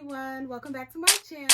everyone, welcome back to my channel.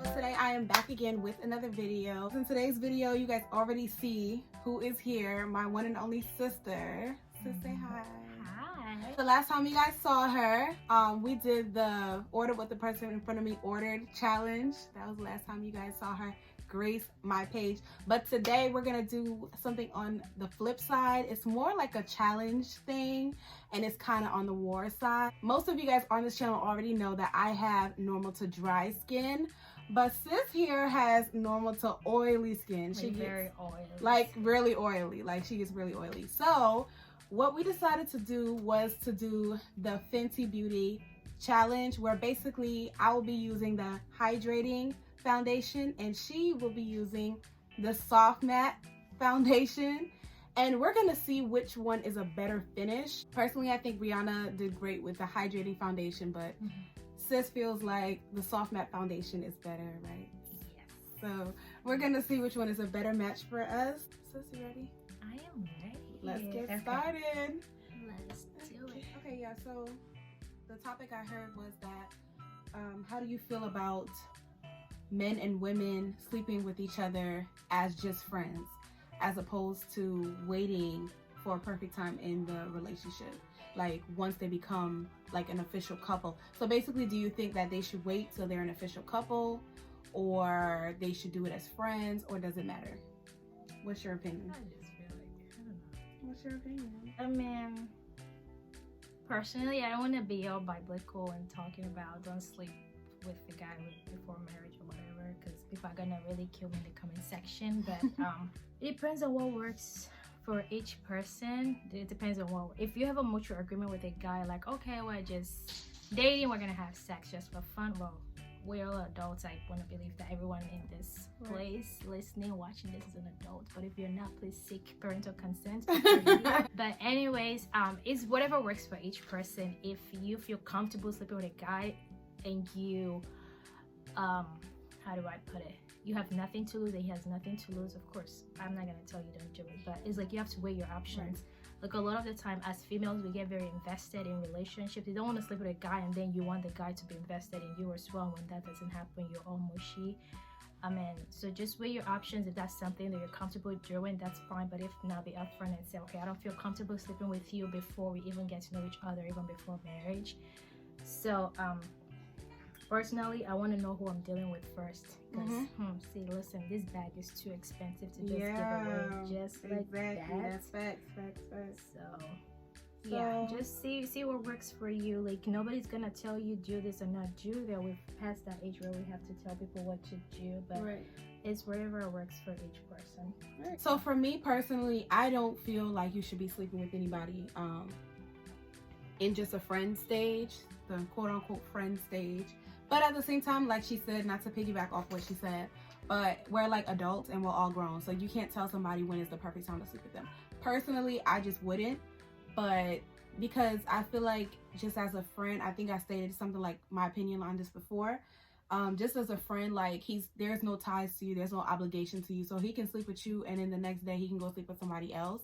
So today I am back again with another video. In today's video you guys already see who is here, my one and only sister. Sis, say hi. Hi. The last time you guys saw her, we did the order what the person in front of me ordered challenge. That was the last time you guys saw her grace my page. But today we're gonna do something on the flip side. It's more like a challenge thing, and it's kind of on the war side. Most of you guys on this channel already know that I have normal to dry skin, but sis here has normal to oily skin. She gets very oily. Like really oily. Like she gets really oily. So what we decided to do was to do the Fenty Beauty challenge, where basically I will be using the Hydrating foundation and she will be using the Soft Matte foundation, and we're gonna see which one is a better finish. Personally, I think Rihanna did great with the Hydrating foundation, but sis feels like the Soft Matte foundation is better, right? Yes. So we're gonna see which one is a better match for us. Sis, you ready? I am ready. Let's get started. Let's do it. Okay, yeah, so the topic I heard was that how do you feel about men and women sleeping with each other as just friends, as opposed to waiting for a perfect time in the relationship, like once they become like an official couple? So basically, do you think that they should wait till they're an official couple, or they should do it as friends, or does it matter? What's your opinion? I just feel like, I don't know. What's your opinion? I mean, personally, I don't want to be all biblical and talking about don't sleep with the guy before marriage or whatever, because people are gonna really kill me in the comment section. But it depends on what works for each person. It depends on what, if you have a mutual agreement with a guy, like, okay, we're just dating, we're gonna have sex just for fun. Well, we're all adults. I want to believe that everyone in this place listening, watching this is an adult, but if you're not, please seek parental consent. But anyways, it's whatever works for each person. If you feel comfortable sleeping with a guy and you how do I put it, you have nothing to lose and he has nothing to lose, of course I'm not gonna tell you don't do it, but it's like you have to weigh your options. Like a lot of the time as females, we get very invested in relationships. You don't want to sleep with a guy and then you want the guy to be invested in you as well. When that doesn't happen, you're all mushy. So just weigh your options. If that's something that you're comfortable doing, that's fine. But if not, be upfront and say, okay, I don't feel comfortable sleeping with you before we even get to know each other, even before marriage. So personally, I want to know who I'm dealing with first, because see, listen, this bag is too expensive to just give away just like that. That's facts. So yeah, just see what works for you. Like, nobody's gonna tell you do this or not do that. We've passed that age where we have to tell people what to do, but it's whatever works for each person. So for me personally, I don't feel like you should be sleeping with anybody in just a friend stage, the quote-unquote friend stage. But at the same time, like she said, not to piggyback off what she said, but we're like adults and we're all grown, so you can't tell somebody when is the perfect time to sleep with them. Personally, I just wouldn't, but because I feel like just as a friend, I think I stated something like my opinion on this before, just as a friend, like there's no ties to you, there's no obligation to you, so he can sleep with you and then the next day he can go sleep with somebody else.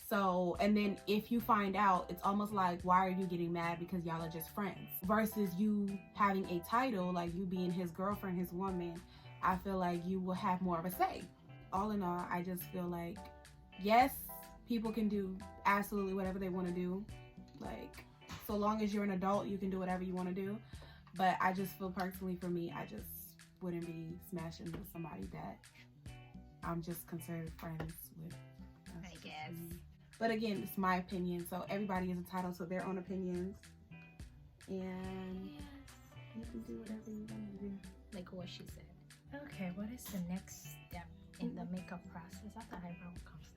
So, and then if you find out, it's almost like, why are you getting mad because y'all are just friends? Versus you having a title, like you being his girlfriend, his woman, I feel like you will have more of a say. All in all, I just feel like, yes, people can do absolutely whatever they want to do. Like, so long as you're an adult, you can do whatever you want to do. But I just feel personally for me, I just wouldn't be smashing with somebody that I'm just considered friends with. I guess. But again, it's my opinion, so everybody is entitled to their own opinions, and you can do whatever you want to do. Like what she said. Okay, what is the next step in the makeup process after eyebrow comes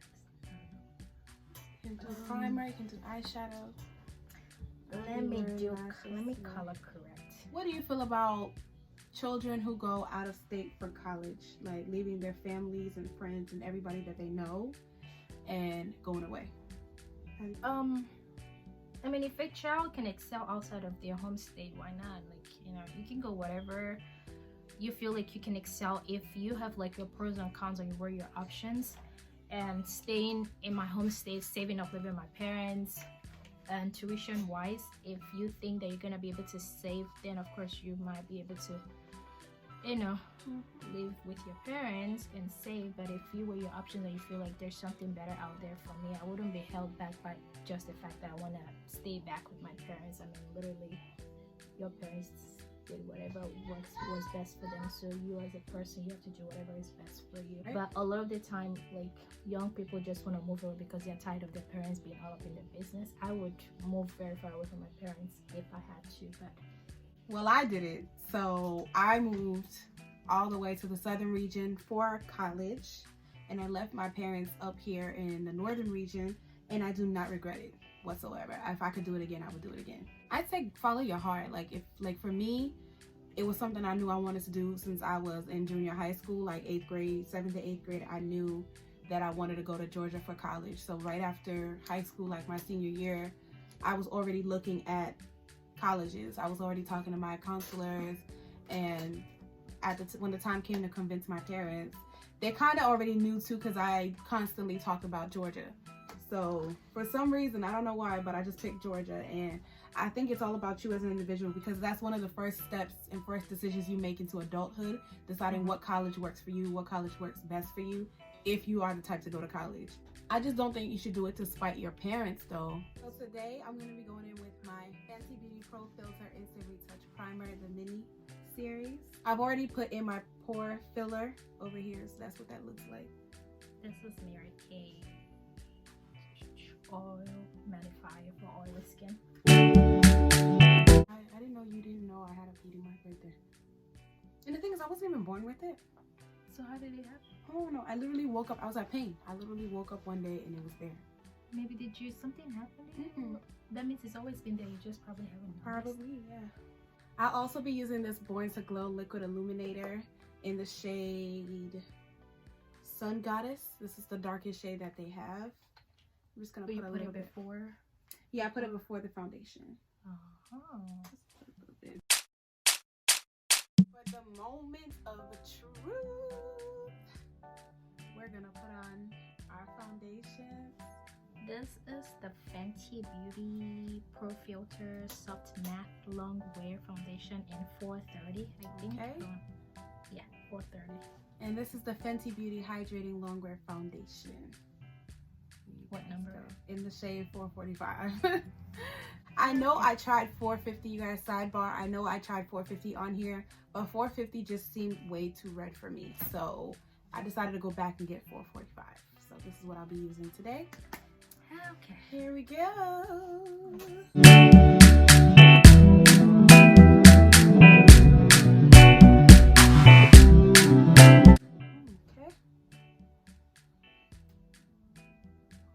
next? You can do primer, you can do eyeshadow. Let me color correct. What do you feel about children who go out of state for college, like leaving their families and friends and everybody that they know and going away? I mean, if a child can excel outside of their home state, why not? Like, you know, you can go whatever you feel like you can excel. If you have like your pros and cons, or you weigh your options, and staying in my home state, saving up, living with my parents, And tuition wise, if you think that you're gonna be able to save, then of course you might be able to, you know, live with your parents and save. But if you were your options and you feel like there's something better out there for me, I wouldn't be held back by just the fact that I want to stay back with my parents. I mean, literally, your parents did whatever was best for them, so you as a person, you have to do whatever is best for you. Right. But a lot of the time, like, young people just want to move away because they're tired of their parents being all up in their business. I would move very far away from my parents if I had to, but well, I did it. So I moved all the way to the southern region for college, and I left my parents up here in the northern region, and I do not regret it whatsoever. If I could do it again, I would do it again. I'd say follow your heart. Like for me, it was something I knew I wanted to do since I was in junior high school, like 8th grade, 7th to 8th grade. I knew that I wanted to go to Georgia for college. So right after high school, like my senior year, I was already looking at colleges. I was already talking to my counselors, and when the time came to convince my parents, they kind of already knew too, because I constantly talked about Georgia. So for some reason, I don't know why, but I just picked Georgia. And I think it's all about you as an individual, because that's one of the first steps and first decisions you make into adulthood, deciding what college works for you, what college works best for you, if you are the type to go to college. I just don't think you should do it to spite your parents though. So today I'm going to be going in with my Fenty Beauty Pro Filter Instant Retouch Primer, the mini series. I've already put in my pore filler over here, so that's what that looks like. this is Mary Kay oil mattifier for oily skin. I didn't know you didn't know I had a beauty mark right there. And the thing is, I wasn't even born with it. So how did it happen? Oh no, I literally woke up, I was at pain. I literally woke up one day and it was there. Maybe something happened? That means it's always been there, you just probably haven't noticed. Probably, yeah. I'll also be using this Born to Glow liquid illuminator in the shade Sun Goddess. This is the darkest shade that they have. I'm just gonna put a little bit before. Yeah, I put it before the foundation. Just put a little bit. For the moment of truth, we're gonna put on our foundation. This is the Fenty Beauty Pro Filter Soft Matte Long Wear Foundation in 430, I think. Okay. Yeah, 430. And this is the Fenty Beauty Hydrating Longwear Foundation. What number? In the shade 445. I know I tried 450, you guys, sidebar. I know I tried 450 on here, but 450 just seemed way too red for me. So I decided to go back and get 445. So this is what I'll be using today. Okay. Here we go. Okay.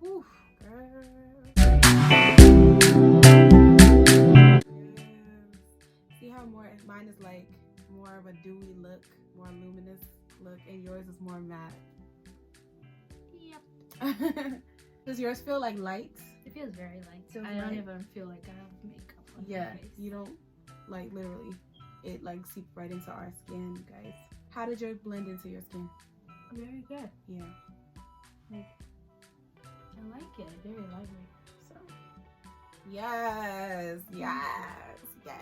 Whew, girl. See how mine is like more of a dewy look, more luminous look, and yours is more matte. Yep. Does yours feel like light? It feels very light. So I Right. don't even feel like I have makeup on my face. You don't, like, literally, it like seeps right into our skin, you guys. How did yours blend into your skin? Very good. Yeah. Like, I like it. Very lightweight. So, yes.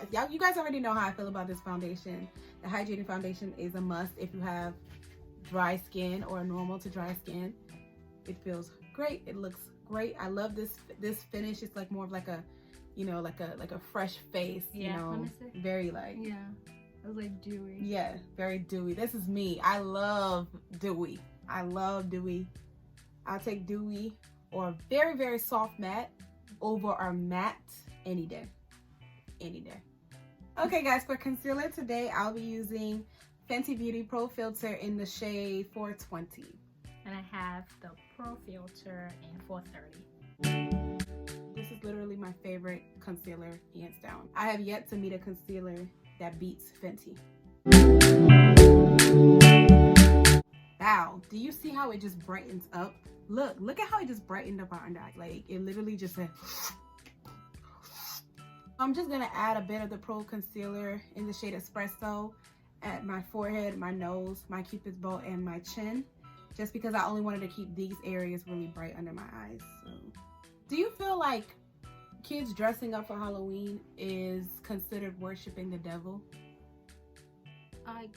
Yeah, you guys already know how I feel about this foundation. The hydrating foundation is a must if you have dry skin or normal to dry skin. It feels great. It looks great. I love this finish. It's like more of like a, you know, like a fresh face. Yeah, you know, let me see. very like. Yeah, it was like dewy. Yeah, very dewy. This is me. I love dewy. I'll take dewy or very, very soft matte over our matte any day. Any day. Okay, guys, for concealer today, I'll be using Fenty Beauty Pro Filter in the shade 420. And I have the Pro Filter in 430. This is literally my favorite concealer, hands down. I have yet to meet a concealer that beats Fenty. Wow, do you see how it just brightens up? Look at how it just brightened up our under eye. Like, it literally just said. I'm just gonna add a bit of the Pro Concealer in the shade Espresso at my forehead, my nose, my cupid's bow, and my chin. Just because I only wanted to keep these areas really bright under my eyes. So, do you feel like kids dressing up for Halloween is considered worshiping the devil? I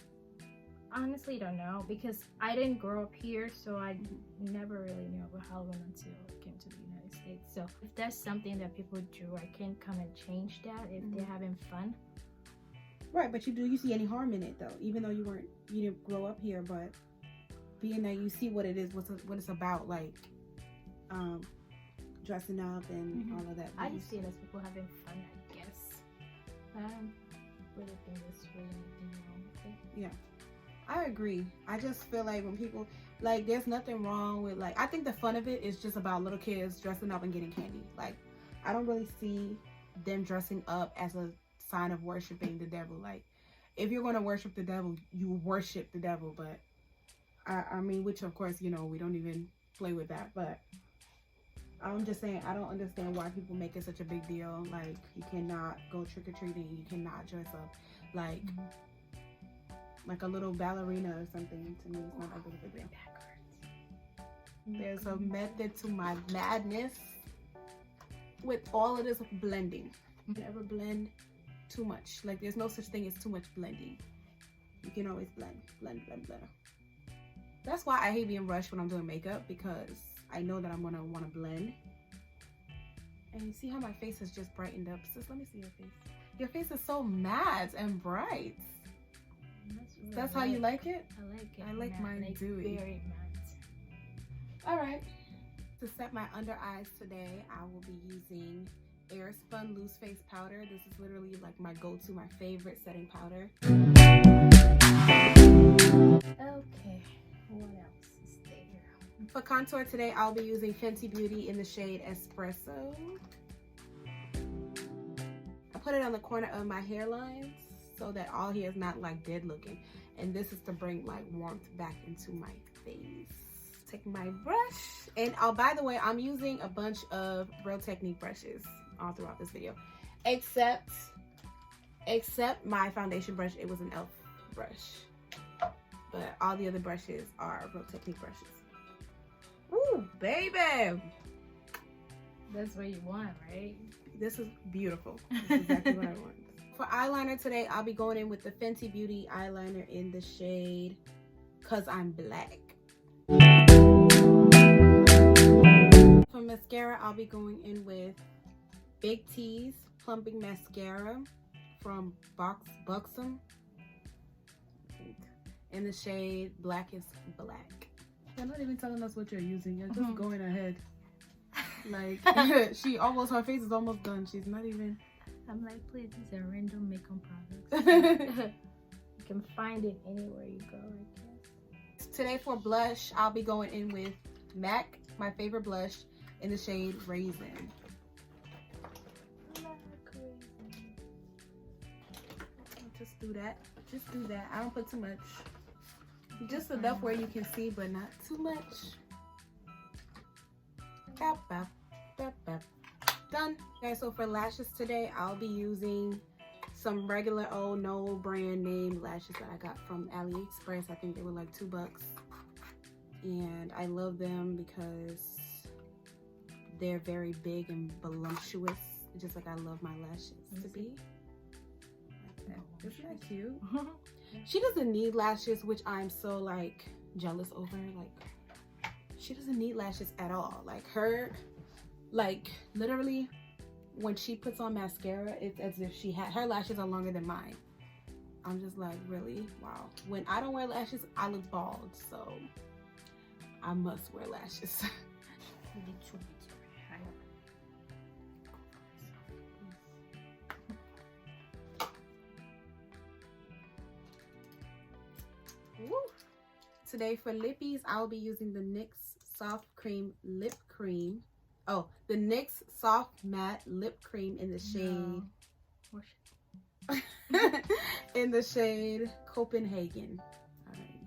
honestly don't know, because I didn't grow up here, so I never really knew about Halloween until I came to the United States. So if that's something that people do, I can't come and change that if they're having fun. Right, but do you see any harm in it though? Even though you didn't grow up here, but being that you see what it is, what it's about, like dressing up and all of that. I just see it as people having fun, I guess. I don't really think there's really anything wrong with it. Yeah, I agree. I just feel like when people, like, there's nothing wrong with, like, I think the fun of it is just about little kids dressing up and getting candy. Like, I don't really see them dressing up as a sign of worshiping the devil. Like, if you're going to worship the devil, you worship the devil. But I mean, which of course, you know, we don't even play with that, but I'm just saying, I don't understand why people make it such a big deal. Like, you cannot go trick-or-treating, you cannot dress up like a little ballerina or something. To me, it's not a big deal. There's a method to my madness with all of this blending. You never blend too much. Like, there's no such thing as too much blending. You can always blend. That's why I hate being rushed when I'm doing makeup, because I know that I'm gonna want to blend. And you see how my face has just brightened up. Sis, let me see your face. Your face is so matte and bright. That's how you like it? I like it. I like mine dewy. Very matte. All right. To set my under eyes today, I will be using Airspun Loose Face Powder. This is literally like my go-to, my favorite setting powder. Okay, what else is there? For contour today, I'll be using Fenty Beauty in the shade Espresso. I put it on the corner of my hairlines so that all here is not like dead looking. And this is to bring like warmth back into my face. Take my brush, and by the way, I'm using a bunch of Real Technique brushes all throughout this video, except my foundation brush. It was an e.l.f. brush, but all the other brushes are Real Technique brushes. Ooh, baby, That's what you want, right? this is beautiful. This is exactly what I want. For eyeliner today, I'll be going in with the Fenty Beauty Eyeliner in the shade Cause I'm Black. For mascara, I'll be going in with Big T's Plumping Mascara from Buxom, in the shade Black is Black. You're not even telling us what you're using. You're just going ahead. Like, her face is almost done. She's not even. I'm like, please, these are random makeup products. You can find it anywhere you go, I guess. Today for blush, I'll be going in with MAC, my favorite blush, in the shade Raizin. Just do that. Just do that. I don't put too much. Just enough where you can see, but not too much. Bap, bap, bap, bap. Done. Okay, so for lashes today, I'll be using some regular old no brand name lashes that I got from AliExpress. I think they were like $2. And I love them because they're very big and voluptuous, just like I love my lashes to be. Like that. Isn't that cute? She doesn't need lashes, which I'm so like jealous over. Like, she doesn't need lashes at all. Like like literally when she puts on mascara, it's as if her lashes are longer than mine. I'm just like, really? Wow. When I don't wear lashes, I look bald, so I must wear lashes. Woo. Today for lippies, I'll be using the NYX Soft Cream Lip Cream. Oh, the NYX Soft Matte Lip Cream in the shade... in the shade Copenhagen.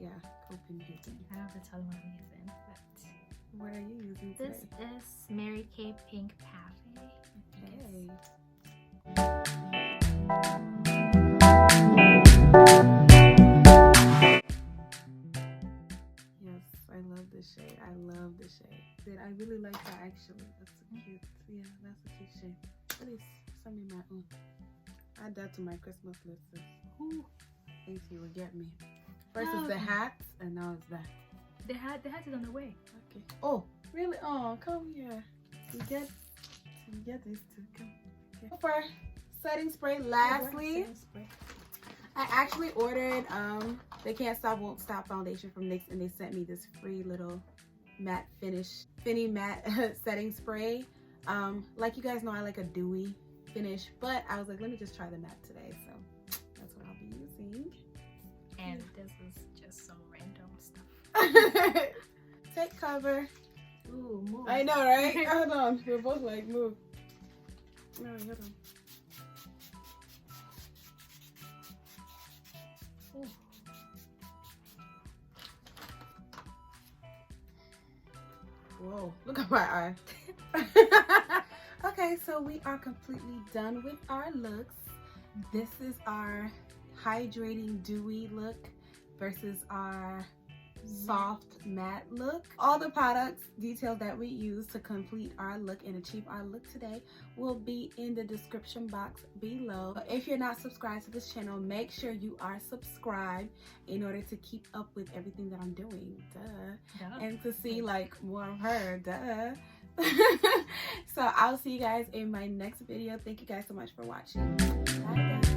Yeah, Copenhagen. I don't have to tell you what I'm using, but... What are you using today? This is Mary Kay Pink Parfait. Okay. Yes, I love this shade. I love this shade. I really like that actually. That's a cute, yeah, that's a cute shade. this. Something my own. Add that to my Christmas list. Who thinks you will get me? First is the hats, and now it's that. The hat is on the way. Okay. Oh, really? Oh, come here. You get these two. Come. Okay. For setting spray, lastly, I actually ordered the Can't Stop Won't Stop foundation from NYX, and they sent me this free little matte finish Fenty matte setting spray. Like you guys know, I like a dewy finish, but I was like, let me just try the matte today, so that's what I'll be using. And this is just some random stuff. Take cover. Ooh, move. I know, right? Hold on, we're both like, move. No, hold on. Ooh. Whoa, look at my eye. Okay, so we are completely done with our looks. This is our hydrating dewy look versus our soft matte look. All the products details that we use to complete our look and achieve our look today will be in the description box below. If you're not subscribed to this channel, make sure you are subscribed in order to keep up with everything that I'm doing. Duh. And to see like more of her. Duh. So I'll see you guys in my next video. Thank you guys so much for watching. Bye guys.